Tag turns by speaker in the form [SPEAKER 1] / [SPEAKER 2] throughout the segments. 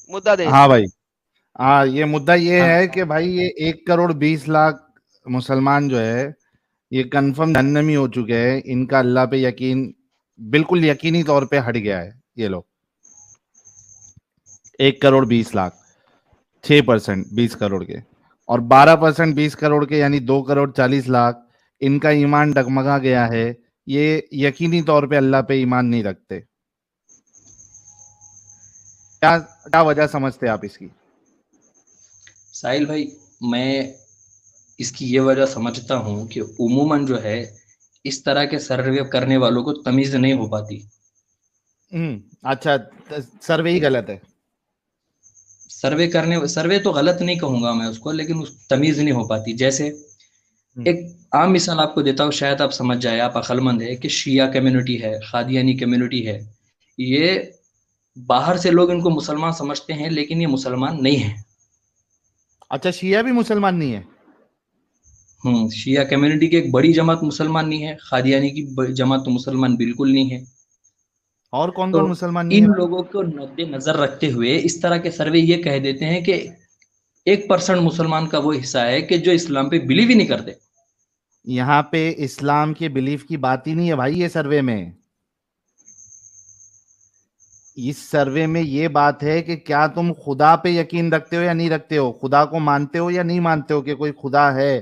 [SPEAKER 1] मुद्दा दे।
[SPEAKER 2] हाँ भाई, हाँ, ये मुद्दा ये
[SPEAKER 3] हाँ
[SPEAKER 2] है कि भाई ये 1 करोड़ 20 लाख मुसलमान जो है ये कंफर्म जहन्नमी हो चुके हैं। इनका अल्लाह पे यकीन बिल्कुल यकीनी तौर पे हट गया है। ये लोग 1 करोड़ 20 लाख, 6% 20 करोड़ के, और 12% 20 करोड़ के यानी 2 करोड़ 40 लाख इनका ईमान डगमगा गया है। ये यकीनी तौर पे अल्लाह पे ईमान नहीं रखते। क्या क्या वजह समझते हैं आप इसकी?
[SPEAKER 3] साहिल भाई, मैं इसकी ये वजह समझता हूँ कि उमूमन जो है इस तरह के सर्वे करने वालों को तमीज नहीं हो पाती।
[SPEAKER 2] अच्छा, सर्वे ही गलत है।
[SPEAKER 3] सर्वे तो गलत नहीं कहूंगा मैं उसको, लेकिन उस तमीज नहीं हो पाती। जैसे
[SPEAKER 2] हम्म,
[SPEAKER 3] एक आम मिसाल आपको देता हूँ, शायद आप समझ जाए, आप अक्लमंद है, कि शिया कम्युनिटी है, खादियानी कम्युनिटी है, ये बाहर से लोग इनको मुसलमान समझते हैं, लेकिन ये मुसलमान नहीं है।
[SPEAKER 2] अच्छा, शिया भी मुसलमान नहीं है?
[SPEAKER 3] शिया कम्युनिटी की एक बड़ी जमात मुसलमान नहीं है, खादियानी की जमात तो मुसलमान बिल्कुल नहीं है।
[SPEAKER 2] और कौन
[SPEAKER 3] तो
[SPEAKER 2] कौन मुसलमान नहीं है
[SPEAKER 3] इन
[SPEAKER 2] भाई?
[SPEAKER 3] लोगों को मद्देनजर रखते हुए इस तरह के सर्वे ये कह देते हैं कि 1% मुसलमान का वो हिस्सा है कि जो इस्लाम पे बिलीव ही नहीं करते।
[SPEAKER 2] यहाँ पे इस्लाम के बिलीफ की बात ही नहीं है भाई। ये सर्वे में, इस सर्वे में ये बात है कि क्या तुम खुदा पे यकीन रखते हो या नहीं रखते हो, खुदा को मानते हो या नहीं मानते हो कि कोई खुदा है।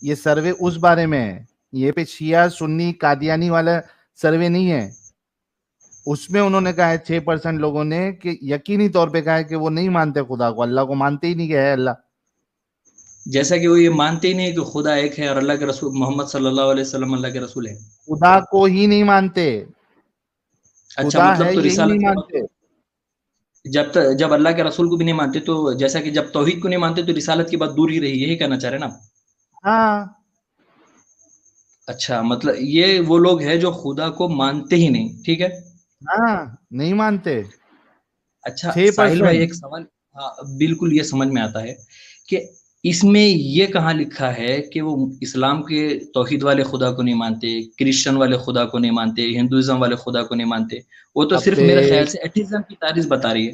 [SPEAKER 2] ये सर्वे उस बारे में है। ये पे शिया सुन्नी कादियानी वाला सर्वे नहीं है। उसमें उन्होंने कहा है 6% लोगों ने कि यकीनी तौर पे कहा है कि वो नहीं मानते खुदा को, अल्लाह को मानते ही नहीं कि है अल्लाह।
[SPEAKER 3] जैसा कि वो ये मानते ही नहीं कि खुदा एक है और अल्लाह के रसूल मोहम्मद सल्लल्लाहु अलैहि वसल्लम अल्लाह के रसूल है।
[SPEAKER 2] खुदा को ही नहीं मानते,
[SPEAKER 3] अच्छा,
[SPEAKER 2] खुदा
[SPEAKER 3] मतलब
[SPEAKER 2] है
[SPEAKER 3] तो
[SPEAKER 2] यही नहीं
[SPEAKER 3] रिसालत के बाद
[SPEAKER 2] मानते।
[SPEAKER 3] जब अल्लाह के रसूल को भी नहीं मानते, तो जैसा कि जब तौहीद को नहीं मानते तो रिसालत की बात दूर ही रही, यही कहना चाह रहे हैं ना?
[SPEAKER 2] हाँ
[SPEAKER 3] अच्छा, मतलब ये वो लोग हैं जो खुदा को मानते ही नहीं, ठीक है।
[SPEAKER 2] हाँ, नहीं मानते।
[SPEAKER 3] अच्छा
[SPEAKER 2] छह
[SPEAKER 3] साहिल भाई,
[SPEAKER 2] परसेंट
[SPEAKER 3] एक सवाल। हाँ, बिल्कुल ये समझ में आता है कि इसमें ये कहाँ लिखा है कि वो इस्लाम के तौहीद वाले खुदा को नहीं मानते, क्रिश्चियन वाले खुदा को नहीं मानते, हिंदुइज्म वाले खुदा को नहीं मानते। वो तो सिर्फ
[SPEAKER 2] अबे
[SPEAKER 3] मेरे ख्याल से एथिज्म की तारीफ बता रही है।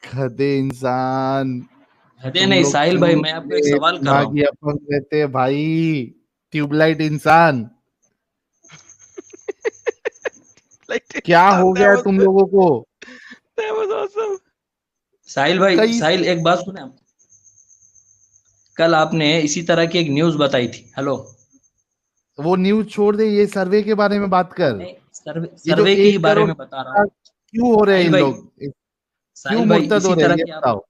[SPEAKER 2] गधे इंसान,
[SPEAKER 3] अरे
[SPEAKER 2] तुम
[SPEAKER 3] नहीं
[SPEAKER 2] लोग
[SPEAKER 3] साहिल भाई,
[SPEAKER 2] क्यों
[SPEAKER 3] मैं आपको एक
[SPEAKER 2] इतने
[SPEAKER 3] सवाल कर रहा हूँ।
[SPEAKER 2] दिमागी अपंग रहते हैं भाई? ट्यूबलाइट इंसान,
[SPEAKER 1] Like
[SPEAKER 2] क्या हो
[SPEAKER 1] that
[SPEAKER 2] गया है
[SPEAKER 1] was
[SPEAKER 2] तुम लोगों को?
[SPEAKER 1] that was awesome.
[SPEAKER 3] साहिल भाई,
[SPEAKER 2] कई
[SPEAKER 3] साहिल एक बात सुने आप। कल आपने इसी तरह की एक न्यूज बताई थी। हेलो।
[SPEAKER 2] वो न्यूज छोड़ दे, ये सर्वे के बारे में बात कर।
[SPEAKER 3] नहीं, सर्वे
[SPEAKER 2] ये जो
[SPEAKER 3] सर्वे के ही
[SPEAKER 2] एक
[SPEAKER 3] बारे
[SPEAKER 2] करोड़
[SPEAKER 3] में बता रहा हूँ।
[SPEAKER 2] क्यों हो रहे हैं
[SPEAKER 3] साहिल
[SPEAKER 2] इन
[SPEAKER 3] भाई,
[SPEAKER 2] लोग, क्यों
[SPEAKER 3] साहिल भाई,
[SPEAKER 2] मुर्तद हो
[SPEAKER 3] इसी
[SPEAKER 2] रहे हैं
[SPEAKER 3] तरह
[SPEAKER 2] ये
[SPEAKER 3] की
[SPEAKER 2] बताओ।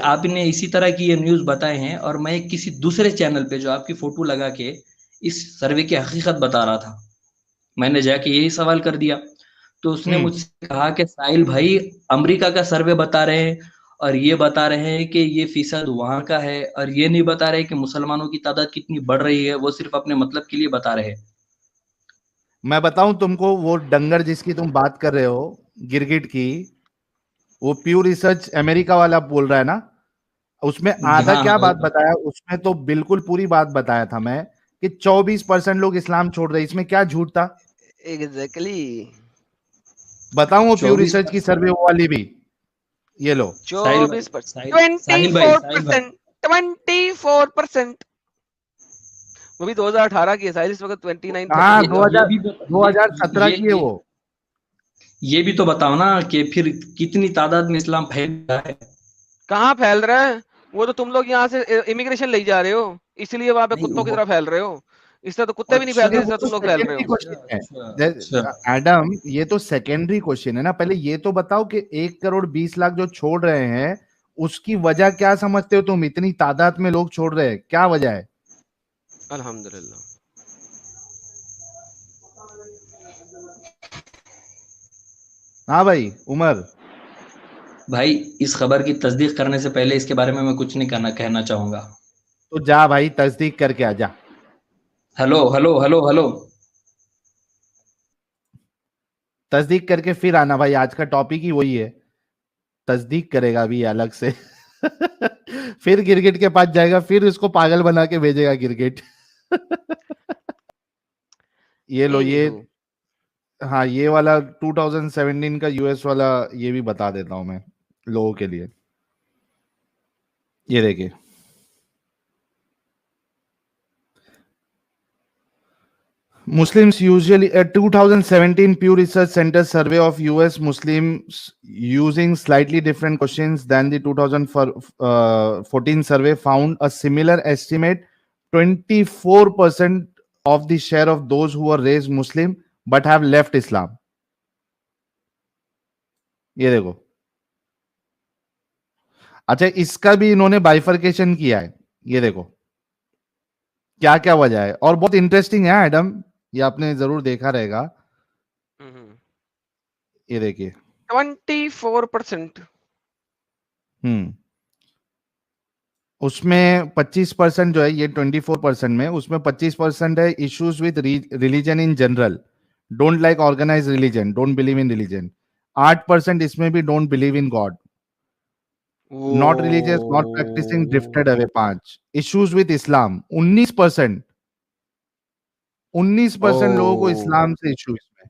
[SPEAKER 3] आपने इसी तरह की ये न्यूज बताए हैं, और मैं किसी दूसरे चैनल पे जो आपकी फोटो लगा के इस सर्वे की हकीकत बता रहा था, मैंने जाके यही सवाल कर दिया। तो उसने
[SPEAKER 2] हम्म
[SPEAKER 3] मुझसे कहा कि साहिल भाई, अमेरिका का सर्वे बता रहे हैं और ये बता रहे हैं कि ये फीसद वहां का है, और ये नहीं बता रहे कि मुसलमानों की तादाद कितनी बढ़ रही है, वो सिर्फ अपने मतलब के लिए बता रहे हैं।
[SPEAKER 2] मैं बताऊं तुमको, वो डंगर जिसकी तुम बात कर रहे हो, गिरगिट की, वो प्यू रिसर्च अमेरिका वाला बोल रहा है ना? उसमें आधा
[SPEAKER 3] हाँ
[SPEAKER 2] क्या
[SPEAKER 3] हाँ,
[SPEAKER 2] बात बताया, उसमें तो बिल्कुल पूरी बात बताया था मैं कि 24% लोग इस्लाम छोड़ रहे हैं। इसमें क्या झूठ था?
[SPEAKER 1] Exactly.
[SPEAKER 2] बताऊं वो प्यू
[SPEAKER 3] चौबीस
[SPEAKER 2] रिसर्च की सर्वे वो वाली भी? ये लो।
[SPEAKER 3] साहिल भाई,
[SPEAKER 1] 24%,
[SPEAKER 3] साहिल भाई, साहिल भाई,
[SPEAKER 1] 24%, 24%। वो भी 2018 की है साहिल, इस वक्त 29 30
[SPEAKER 2] हाँ,
[SPEAKER 1] होगा।
[SPEAKER 2] 2000
[SPEAKER 3] ये
[SPEAKER 2] 2017 की है वो।
[SPEAKER 3] ये भी तो बताओ ना कि फिर कितनी तादाद में इस्लाम फैल रहा है।
[SPEAKER 1] कहाँ फैल रहा है? वो तो तुम लोग यहाँ से इमिग्रेशन ले जा रहे हो, इसलिए वहां पे
[SPEAKER 3] नहीं
[SPEAKER 1] कुत्तों की
[SPEAKER 3] वो,
[SPEAKER 1] तरह फैल रहे हो। इस तरह तो कुत्ते भी नहीं
[SPEAKER 3] अच्छा
[SPEAKER 1] फैलते जिस
[SPEAKER 2] वो
[SPEAKER 1] तरह
[SPEAKER 2] तो
[SPEAKER 1] तुम लोग फैल रहे
[SPEAKER 2] सेकेंडरी
[SPEAKER 1] हो।
[SPEAKER 3] अच्छा
[SPEAKER 2] क्वेश्चन
[SPEAKER 3] अच्छा
[SPEAKER 2] है।
[SPEAKER 3] अच्छा।
[SPEAKER 2] एडम, ये तो सेकेंडरी क्वेश्चन है ना। पहले ये तो बताओ कि 1 करोड़ 20 लाख जो छोड़ रहे हैं उसकी वजह क्या समझते हो तुम? इतनी तादाद में लोग छोड़ रहे हैं, क्या वजह है?
[SPEAKER 1] अल्हम्दुलिल्लाह।
[SPEAKER 2] हाँ भाई उमर।
[SPEAKER 3] भाई, इस खबर की तस्दीक करने से पहले इसके बारे में मैं कुछ नहीं कहना चाहूंगा।
[SPEAKER 2] तो जा भाई, तस्दीक करके आ जा।
[SPEAKER 3] Hello hello hello hello.
[SPEAKER 2] तस्दीक करके फिर आना भाई, आज का टॉपिक ही वही है। तस्दीक करेगा अभी अलग से। फिर गिरगिट के पास जाएगा, फिर उसको पागल बना के भेजेगा गिरगिट। ये लो, ये
[SPEAKER 1] एनीहू,
[SPEAKER 2] ہاں یہ والا 2017 کا US والا یہ بھی بتا دیتا ہوں میں لوگوں کے لیے. یہ دیکھیے Muslims usually a 2017 Pew Research Center survey of US Muslims using slightly different questions than the 2014 survey found a similar estimate. 24% of the share of those who were raised Muslim but have left Islam. یہ دیکھو اچھا اس کا بھی انہوں نے bifurcation کیا ہے. یہ دیکھو کیا کیا وجہ ہے اور بہت انٹرسٹنگ ہے ایڈم, یہ آپ نے ضرور دیکھا رہے گا. یہ دیکھیے
[SPEAKER 1] 24%.
[SPEAKER 2] اس میں 25% جو ہے یہ 24% میں, اس میں 25% ہے issues with religion in general, don't like organise religion, don't believe in religion. 8% اس میں بھی don't believe in God, not religious, not practising, drifted away. 5 issues with Islam. 19% لوگوں کو اسلام سے ایشو اس میں.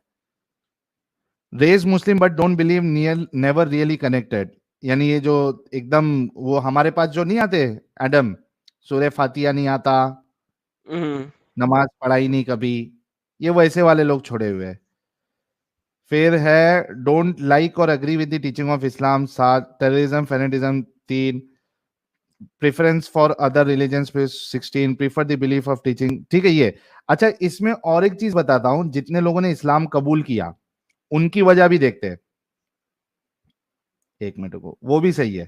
[SPEAKER 2] Raised Muslim but don't believe, never really connected. یعنی یہ جو ایک دم وہ ہمارے پاس جو نہیں آتے ایڈم, سورہ فاتحہ نہیں آتا, نماز پڑھائی نہیں کبھی, یہ ویسے والے لوگ چھوڑے ہوئے. پھر ہے ڈونٹ لائک اور agree with the teaching of Islam. 7 terrorism fanaticism. 3 preference for other religions. 16 prefer the belief of teaching. ٹھیک ہے یہ. اچھا اس میں اور ایک چیز بتاتا ہوں, جتنے لوگوں نے اسلام قبول کیا ان کی وجہ بھی دیکھتے ہیں. ایک منٹ کو, وہ بھی صحیح ہے.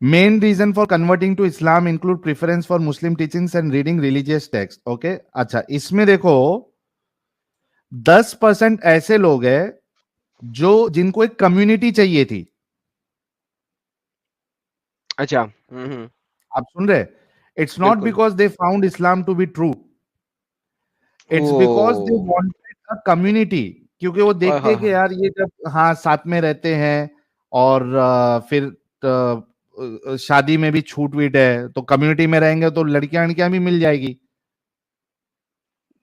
[SPEAKER 2] Main reason for converting to Islam include preference for Muslim teachings and reading religious text. Okay اچھا اس میں دیکھو 10% ایسے لوگ ہیں جو جن کو ایک کمیونٹی چاہیے تھی.
[SPEAKER 1] اچھا
[SPEAKER 2] آپ سن رہے, it's not because they found Islam to be true, it's because they wanted a community. کیونکہ وہ دیکھتے کہ یار یہ جب ہاں ساتھ میں رہتے ہیں اور پھر شادی میں بھی چھوٹ ویٹ ہے تو کمیونٹی میں رہیں گے تو لڑکیاں بھی مل جائے گی.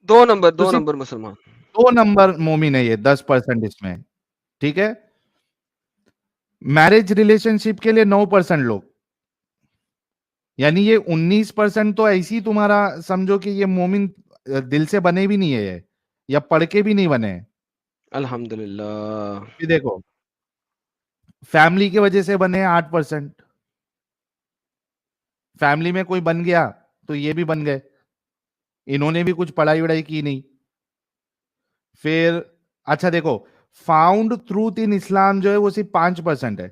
[SPEAKER 1] 2 نمبر مسلمان,
[SPEAKER 2] 2 نمبر مومن ہے یہ 10% اس میں. ٹھیک ہے. میرج ریلیشن شپ کے لیے 9% لوگ, یعنی یہ 19% تو ایسی تمہارا سمجھو کہ یہ مومن دل سے بنے بھی نہیں ہے یا پڑھ کے بھی نہیں بنے.
[SPEAKER 1] الحمدللہ.
[SPEAKER 2] دیکھو فیملی کی وجہ سے بنے 8%, فیملی میں کوئی بن گیا تو یہ بھی بن گئے, انہوں نے بھی کچھ پڑھائی وڑائی کی نہیں. پھر اچھا دیکھو فاؤنڈ ٹروتھ ان اسلام جو ہے وہ صرف 5% ہے.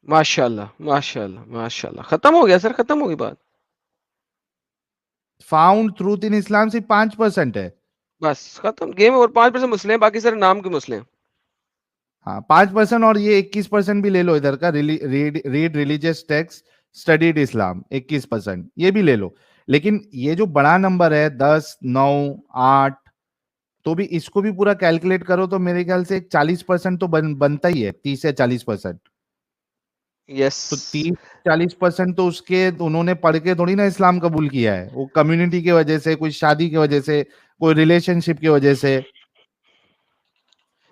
[SPEAKER 1] ماشاءاللہ ختم ہو گیا سر, ختم ہوگی بات.
[SPEAKER 2] فاؤنڈ ٹروتھ ان اسلام صرف 5% ہے.
[SPEAKER 1] بس ختم گیم. اور 5% مسلم, باقی سارے نام کے مسلم.
[SPEAKER 2] ہاں 5% اور یہ 21% بھی لے لو ادھر کا, ریڈ ریلیجیس ٹیکسٹ اسٹڈیڈ اسلام 21%, یہ بھی لے لو. لیکن یہ جو بڑا نمبر ہے 10, 9, 8, تو بھی اس کو بھی پورا کیلکولیٹ کرو تو میرے خیال سے 40% تو بنتا ہی ہے, 30 سے 40%.
[SPEAKER 1] یس
[SPEAKER 2] تو 30-40% تو اس کے انہوں نے پڑھ کے تھوڑی نا اسلام قبول کیا ہے, وہ کمیونٹی کی وجہ سے, کوئی شادی کی وجہ سے, کوئی ریلیشن شپ کی وجہ سے.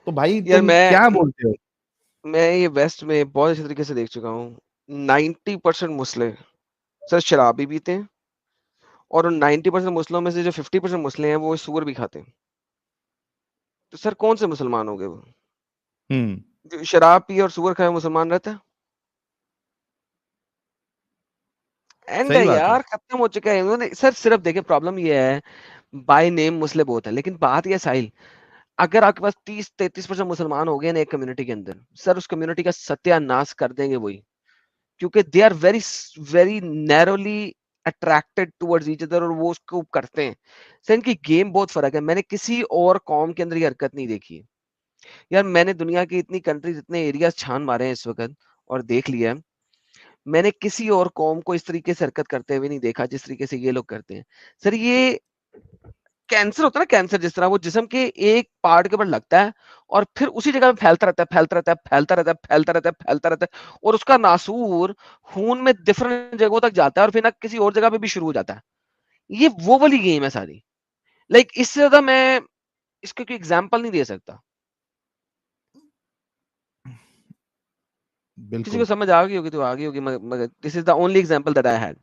[SPEAKER 2] تو بھائی تم کیا بولتے ہو؟
[SPEAKER 1] میں یہ ویسٹ میں بہت اچھے طریقے سے دیکھ چکا ہوں. 90% مسلم سر شرابی پیتے ہیں, اور ان 90% مسلموں میں سے جو 50% مسلم ہیں وہ سور بھی کھاتے ہیں. تو سر کون سے مسلمان ہو گئے وہ؟ جو شراب پیے اور سور کھائے مسلمان رہتا ہے؟ اینڈ یار ختم ہو چکا ہے. انہوں نے سر صرف دیکھیں پرابلم یہ ہے بائی نیم مسلم بہت ہے, لیکن بات یہ ساحل اگر آپ کے پاس 30-33% مسلمان ہو گئے نا ایک کمیونٹی کے اندر, سر اس کمیونٹی کا ستیہ ناش کر دیں گے وہی, کیونکہ they are very very nearly attracted towards each other, اور وہ اس کو کرتے ہیں. سر ان کی گیم بہت فرق ہے. میں نے کسی اور قوم کے اندر یہ حرکت نہیں دیکھی یار. میں نے دنیا کی اتنی کنٹریز, اتنے ایریاز چھان مارے ہیں اس وقت اور دیکھ لیا, میں نے کسی اور قوم کو اس طریقے سے حرکت کرتے ہوئے نہیں دیکھا جس طریقے سے یہ لوگ کرتے ہیں. سر یہ کینسر ہوتا ہے نا, کینسر جس طرح وہ جسم کے ایک پارٹ کے اوپر لگتا ہے اور پھر اسی جگہ میں پھیلتا رہتا ہے, اور اس کا ناسور خون میں ڈفرنٹ جگہوں تک جاتا ہے اور پھر نہ کسی اور جگہ پہ بھی شروع ہو جاتا ہے. یہ وہ والی گیم ہے ساری. لائک اس سے زیادہ میں اس کا کوئی ایگزامپل نہیں دے سکتا. کسی کو سمجھ آ گئی ہوگی تو آ گئی ہوگی, مگر this is the only example that I head.